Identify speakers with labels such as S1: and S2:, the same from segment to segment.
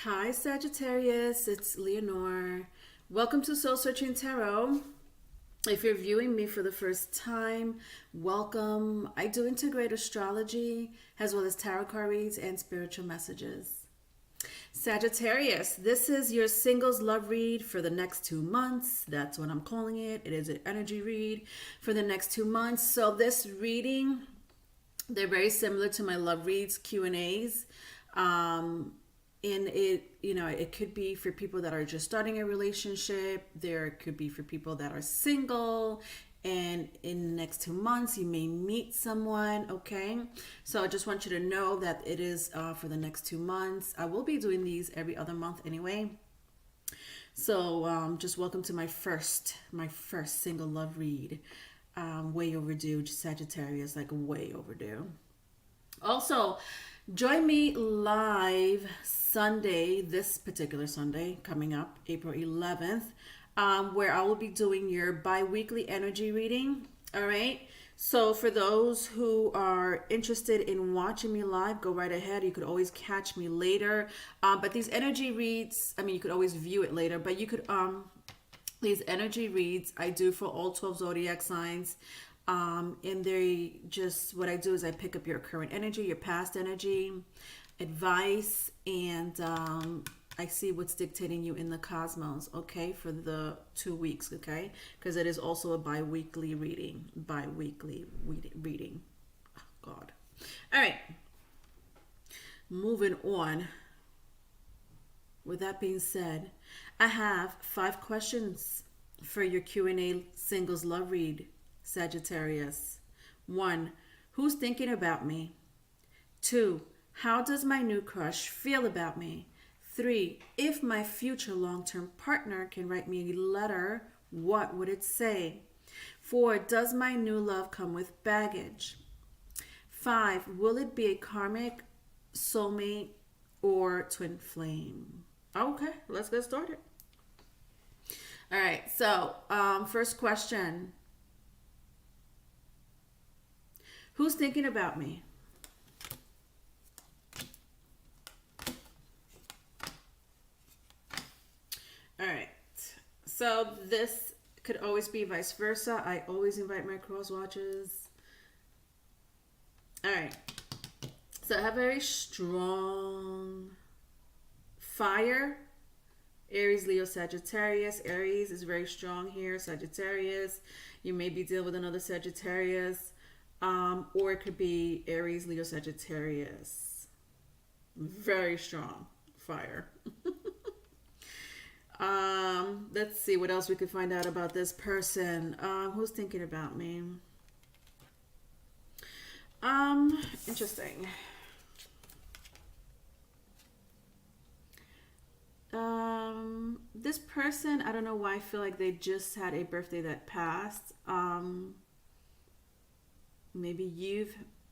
S1: Hi, Sagittarius. It's Leonore. Welcome to Soul Searching Tarot. If you're viewing me for the first time, welcome. I do integrate astrology as well as tarot card reads and spiritual messages. Sagittarius, this is your singles love read for the next 2 months. That's what I'm calling it. It is an energy read for the next 2 months. So this reading, they're very similar to my love reads Q&As. And it could be for people that are just starting a relationship. There could be for people that are single, and in the next 2 months you may meet someone. Okay, so I just want you to know that it is for the next 2 months. I will be doing these every other month anyway. So just welcome to my first single love read. Way overdue, Sagittarius, like way overdue. Also, join me live Sunday, this particular Sunday coming up, April 11th, where I will be doing your bi-weekly energy reading. All right. So for those who are interested in watching me live, go right ahead. You could always catch me later. But these energy reads, I mean, you could always view it later, but you could, these energy reads I do for all 12 zodiac signs. And they just, what I do is I pick up your current energy, your past energy, advice, and I see what's dictating you in the cosmos, okay, for the 2 weeks, okay, because it is also a bi-weekly reading, Oh, God. All right, moving on. With that being said, I have 5 questions for your Q&A singles love read, Sagittarius. 1. Who's thinking about me? 2. How does my new crush feel about me? 3. If my future long-term partner can write me a letter, what would it say? 4. Does my new love come with baggage? 5. Will it be a karmic, soulmate, or twin flame? Okay, let's get started. All right, so first question. Who's thinking about me? All right. So this could always be vice versa. I always invite my cross watchers. All right. So I have a very strong fire. Aries, Leo, Sagittarius. Aries is very strong here. Sagittarius. You may be dealing with another Sagittarius. Or it could be Aries, Leo, Sagittarius. Very strong fire. Let's see what else we could find out about this person. Who's thinking about me? Interesting. This person, I don't know why I feel like they just had a birthday that passed. Maybe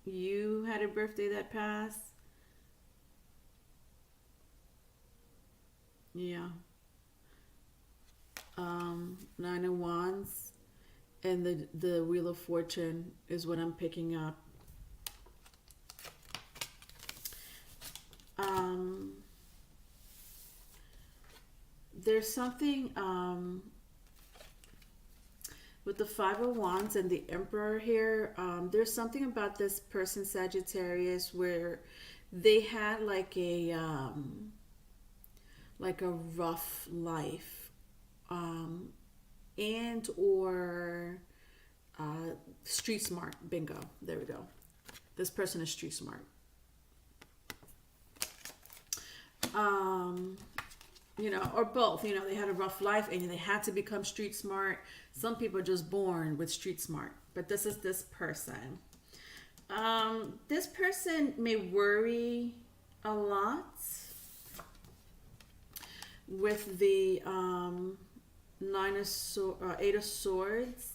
S1: you had a birthday that passed. Yeah. 9 of Wands and the Wheel of Fortune is what I'm picking up. There's something with the 5 of Wands and the Emperor here. There's something about this person, Sagittarius, where they had like a rough life, and or street smart. Bingo. There we go. This person is street smart. Or both. They had a rough life and they had to become street smart. Some people are just born with street smart, but this is this person. This person may worry a lot with the 8 of Swords.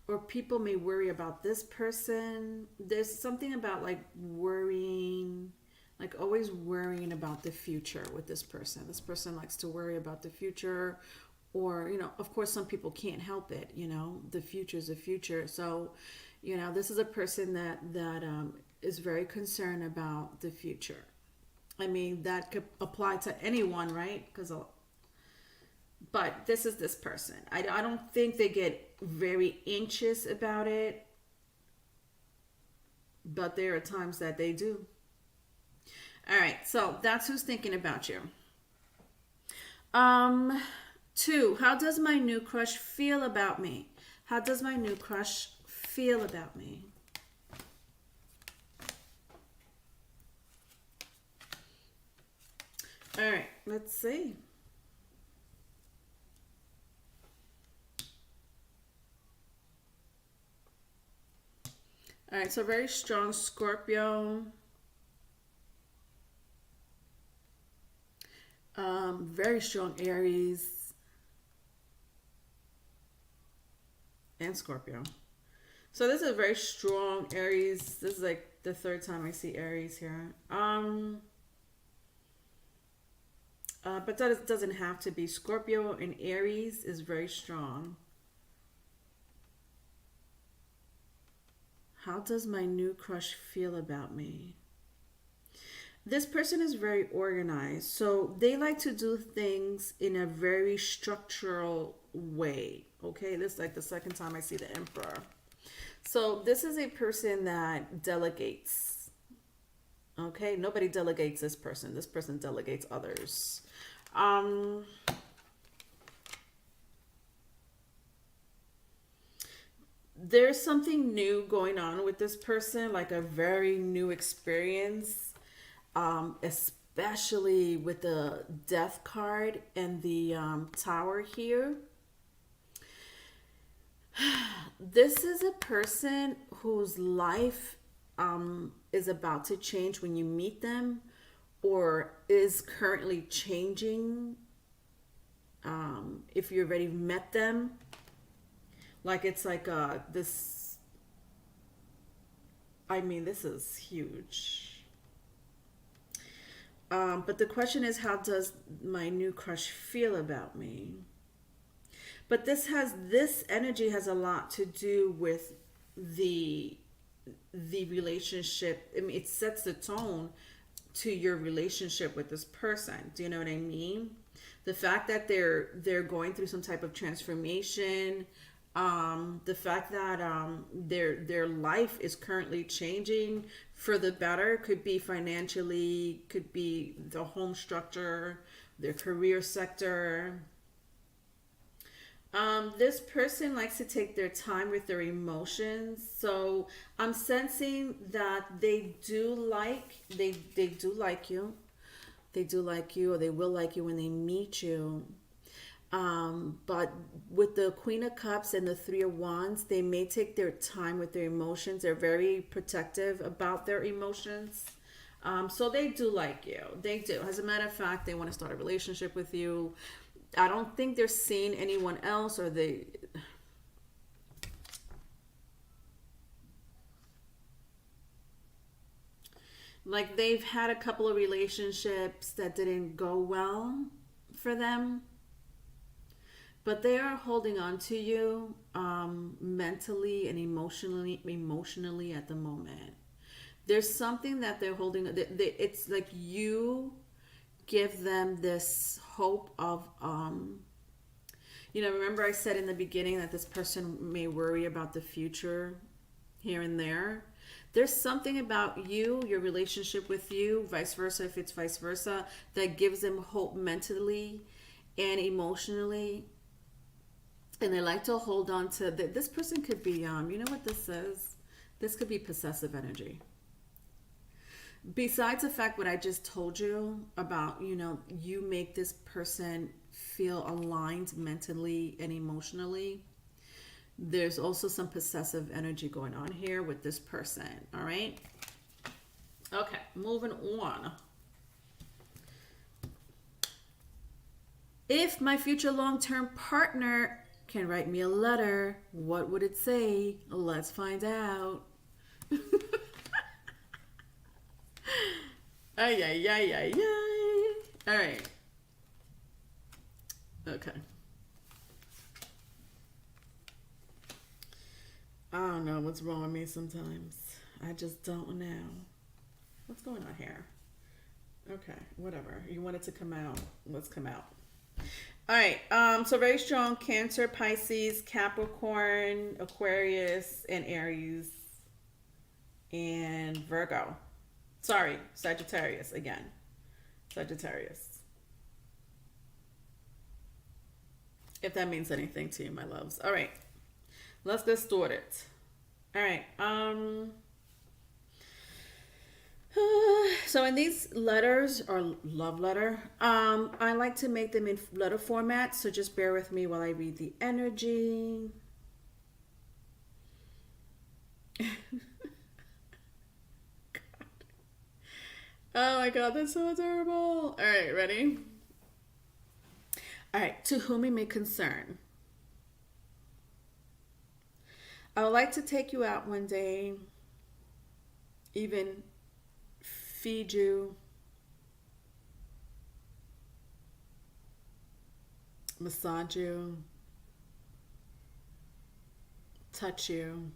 S1: Or people may worry about this person. There's something about like worrying, like always worrying about the future with this person. This person likes to worry about the future, or of course some people can't help it. The future is the future. So this is a person that is very concerned about the future. I mean, that could apply to anyone, right? But this is this person. I don't think they get very anxious about it, but there are times that they do. All right, so that's who's thinking about you. Um, 2, how does my new crush feel about me? How does my new crush feel about me? All right, let's see. All right, so very strong Scorpio. Very strong Aries and Scorpio. So this is a very strong Aries. This is like the third time I see Aries here. But that doesn't have to be. Scorpio and Aries is very strong. How does my new crush feel about me? This person is very organized. So they like to do things in a very structural way. Okay, this is like the second time I see the Emperor. So this is a person that delegates. Okay, nobody delegates this person. This person delegates others. There's something new going on with this person, like a very new experience, especially with the death card and the tower here. This is a person whose life is about to change when you meet them, or is currently changing if you already met them. Like it's like this, I mean, this is huge. But the question is, how does my new crush feel about me? But this energy has a lot to do with the relationship. I mean, it sets the tone to your relationship with this person. Do you know what I mean? The fact that they're going through some type of transformation, the fact that their life is currently changing for the better, could be financially, could be the home structure, their career sector. This person likes to take their time with their emotions. So I'm sensing that they do like you. They do like you, or they will like you when they meet you. But with the Queen of Cups and the Three of Wands, they may take their time with their emotions. They're very protective about their emotions. So they do like you. They do. As a matter of fact, they want to start a relationship with you. I don't think they're seeing anyone else, or they... Like they've had a couple of relationships that didn't go well for them, but they are holding on to you mentally and emotionally at the moment. There's something that they're holding. It's like you give them this hope of remember I said in the beginning that this person may worry about the future here and there. There's something about you, your relationship with you, vice versa, if it's vice versa, that gives them hope mentally and emotionally. And they like to hold on to this person could be you know what this is? This could be possessive energy. Besides the fact what I just told you about, you make this person feel aligned mentally and emotionally, there's also some possessive energy going on here with this person. All right. Okay, moving on. If my future long-term partner can write me a letter, what would it say? Let's find out. Ay, ay, ay, ay, ay. All right. Okay. I don't know what's wrong with me sometimes. I just don't know. What's going on here? Okay, whatever. You want it to come out. Let's come out. All right. So very strong Cancer, Pisces, Capricorn, Aquarius, and Aries, and Virgo. Sorry, Sagittarius again. Sagittarius. If that means anything to you, my loves. All right. Let's get started. All right. So in these letters, or love letter, I like to make them in letter format. So just bear with me while I read the energy. Oh my God, that's so adorable. All right, ready? All right, to whom it may concern. I would like to take you out one day, even feed you, massage you, touch you,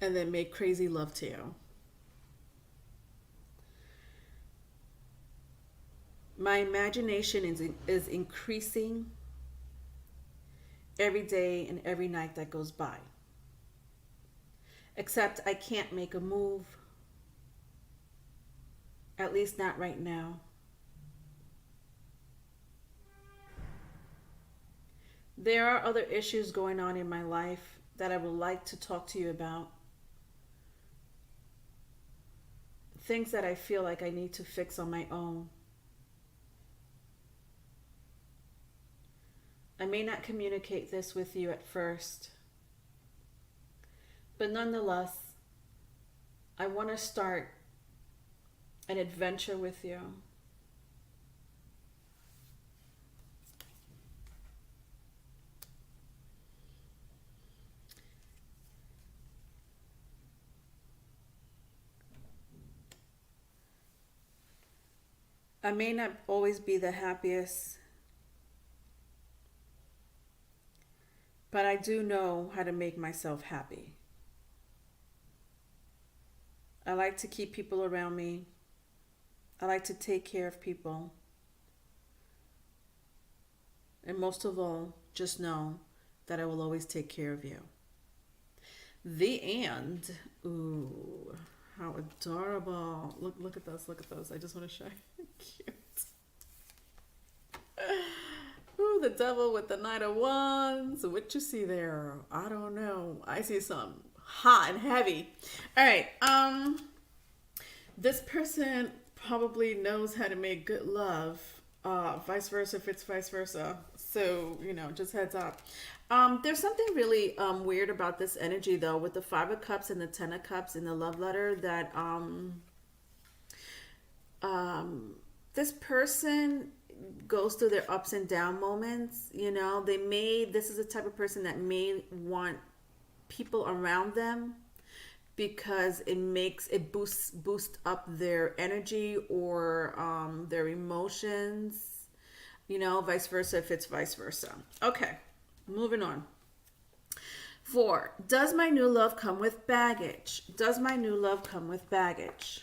S1: and then make crazy love to you. My imagination is increasing every day and every night that goes by. Except I can't make a move. At least not right now. There are other issues going on in my life that I would like to talk to you about. Things that I feel like I need to fix on my own. I may not communicate this with you at first, but nonetheless, I want to start an adventure with you. I may not always be the happiest, but I do know how to make myself happy. I like to keep people around me. I like to take care of people. And most of all, just know that I will always take care of you. The end. Ooh, how adorable. Look at those. Look at those. I just want to show you. Cute. Ooh, the devil with the Knight of Wands. What you see there? I don't know. I see some hot and heavy. All right. This person probably knows how to make good love. Vice versa if it's vice versa. So, just heads up. There's something really weird about this energy though, with the 5 of Cups and the 10 of Cups in the love letter, that this person goes through their ups and down moments. This is the type of person that may want people around them because it boosts up their energy or their emotions, vice versa if it's vice versa. Okay, moving on. 4, does my new love come with baggage? Does my new love come with baggage?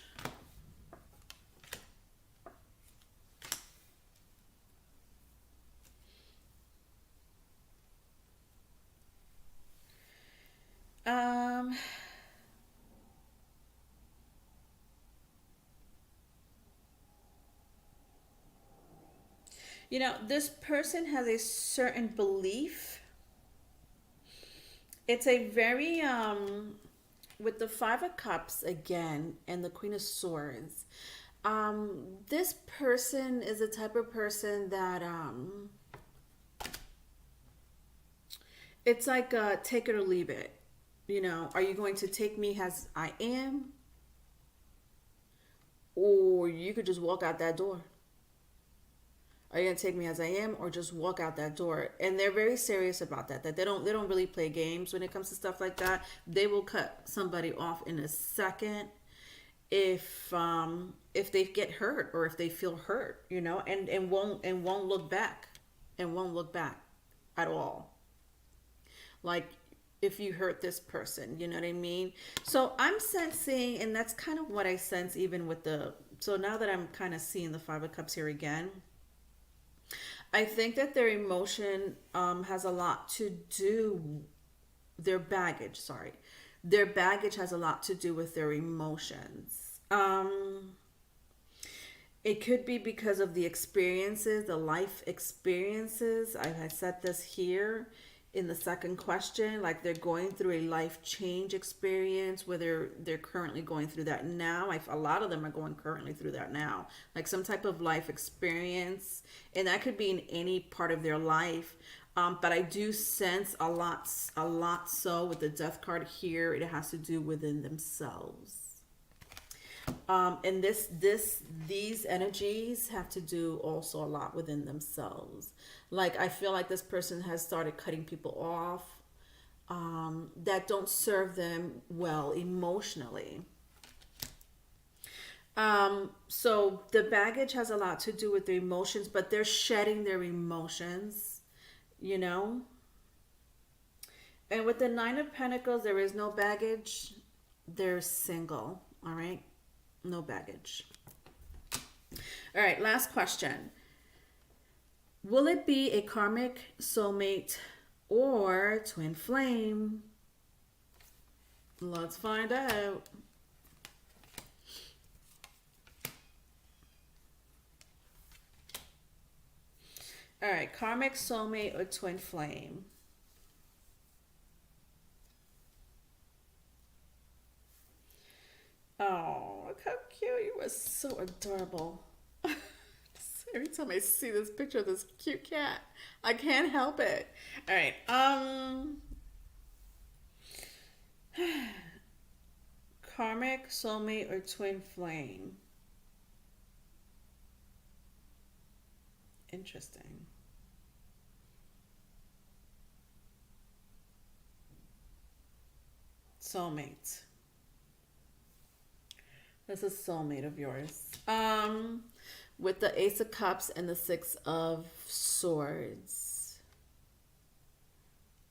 S1: This person has a certain belief. It's a very, with the 5 of Cups again and the Queen of Swords, this person is the type of person that, it's like, take it or leave it. Are you going to take me as I am? Or you could just walk out that door. Are you gonna take me as I am, or just walk out that door? And they're very serious about that. That they don't really play games when it comes to stuff like that. They will cut somebody off in a second if they get hurt or if they feel hurt, and won't look back at all. Like, if you hurt this person, you know what I mean? So I'm sensing, and that's kind of what I sense even with the, so now that I'm kind of seeing the Five of Cups here again, I think that their emotion has a lot to do, their baggage, sorry. Their baggage has a lot to do with their emotions. It could be because of the experiences, the life experiences. I said this here in the second question, like they're going through a life change experience, whether they're currently going through that now. A lot of them are going currently through that now, like some type of life experience, and that could be in any part of their life. But I do sense a lot so with the Death card here, it has to do within themselves. And these energies have to do also a lot within themselves. Like I feel like this person has started cutting people off that don't serve them well emotionally. So the baggage has a lot to do with their emotions, but they're shedding their emotions, you know. And with the Nine of Pentacles, there is no baggage. They're single, all right? No baggage. All right, last question. Will it be a karmic soulmate or twin flame? Let's find out. All right, karmic soulmate or twin flame. Oh, look how cute. You are so adorable. Every time I see this picture of this cute cat, I can't help it. All right. Karmic, soulmate, or twin flame. Interesting. Soulmate. This is soulmate of yours. With the Ace of Cups and the Six of Swords.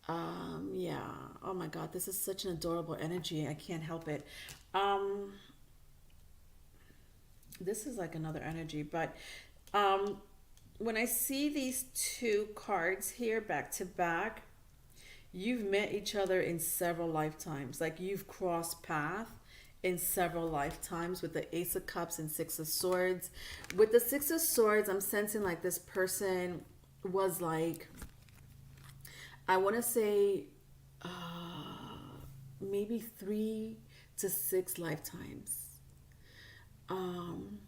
S1: Yeah. Oh my God, this is such an adorable energy. I can't help it. This is like another energy, but when I see these two cards here back to back, you've met each other in several lifetimes. Like you've crossed paths in several lifetimes with the Ace of Cups and Six of Swords. With the Six of Swords, I'm sensing like this person was like, I want to say maybe 3 to 6 lifetimes. And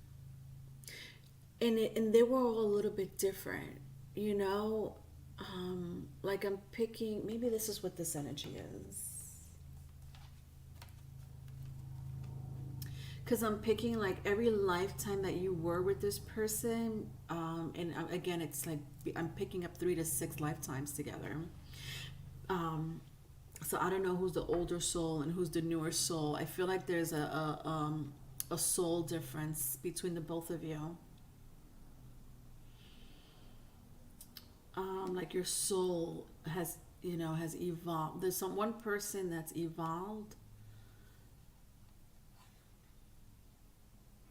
S1: they were all a little bit different, you know. Like I'm picking, maybe this is what this energy is. Because I'm picking like every lifetime that you were with this person. And again, it's like I'm picking up 3 to 6 lifetimes together. So I don't know who's the older soul and who's the newer soul. I feel like there's a soul difference between the both of you. Like your soul has, you know, has evolved. There's one person that's evolved,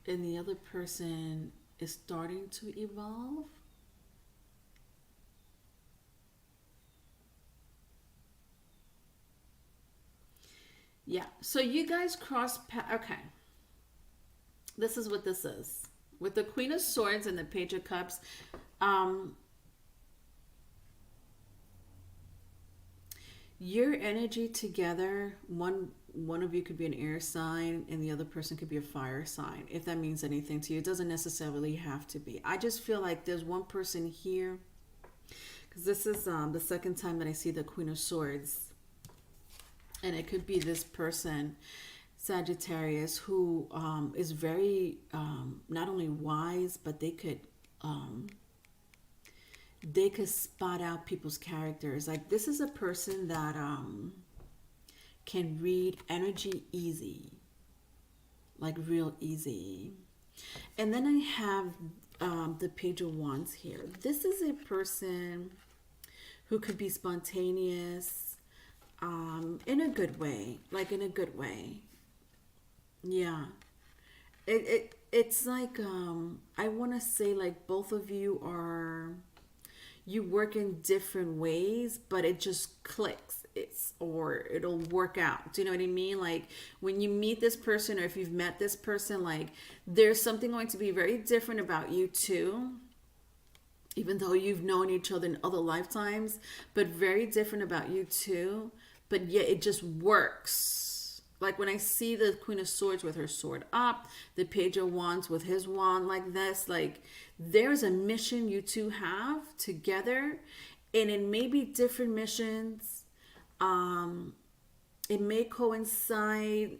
S1: and the other person is starting to evolve. Yeah, so you guys cross paths. Okay, this is what this is. With the Queen of Swords and the Page of Cups, your energy together, one of you could be an air sign and the other person could be a fire sign, if that means anything to you. It doesn't necessarily have to be. I just feel like there's one person here, because this is the second time that I see the Queen of Swords, and it could be this person, Sagittarius, who is very not only wise, but they could spot out people's characters. Like this is a person that can read energy easy, like real easy. And then I have the Page of Wands here. This is a person who could be spontaneous, in a good way, like in a good way. Yeah. It's like I want to say like both of you are, you work in different ways, but it just clicks. It's, or it'll work out. Do you know what I mean? Like when you meet this person, or if you've met this person, like there's something going to be very different about you too, even though you've known each other in other lifetimes, but very different about you too. But yet it just works. Like when I see the Queen of Swords with her sword up, the Page of Wands with his wand like this, like there's a mission you two have together, and it may be different missions. It may coincide,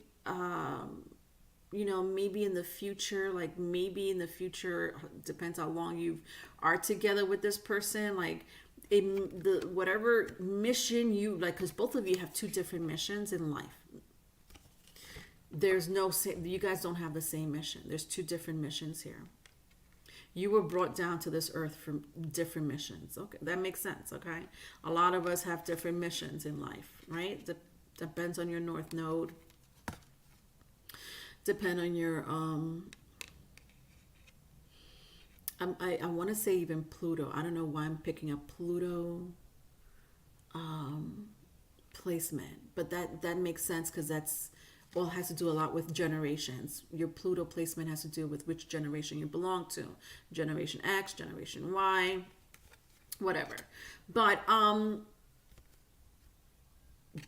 S1: maybe in the future, like maybe in the future, depends how long you are together with this person, like the whatever mission you like, because both of you have two different missions in life. There's no, you guys don't have the same mission. There's two different missions here. You were brought down to this earth from different missions. Okay, that makes sense. Okay, a lot of us have different missions in life, right? Depends on your north node. Depend on your I want to say even Pluto. I don't know why I'm picking up Pluto placement, but that makes sense, because that's, well, it has to do a lot with generations. Your Pluto placement has to do with which generation you belong to. Generation X, Generation Y, whatever. But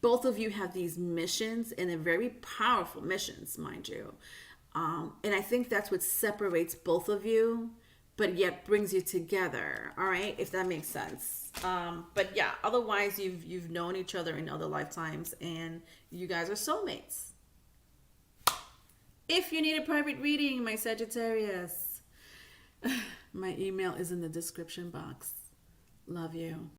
S1: both of you have these missions, and they're very powerful missions, mind you. And I think that's what separates both of you, but yet brings you together. All right, if that makes sense. But yeah, otherwise you've known each other in other lifetimes, and you guys are soulmates. If you need a private reading, my Sagittarius, my email is in the description box. Love you.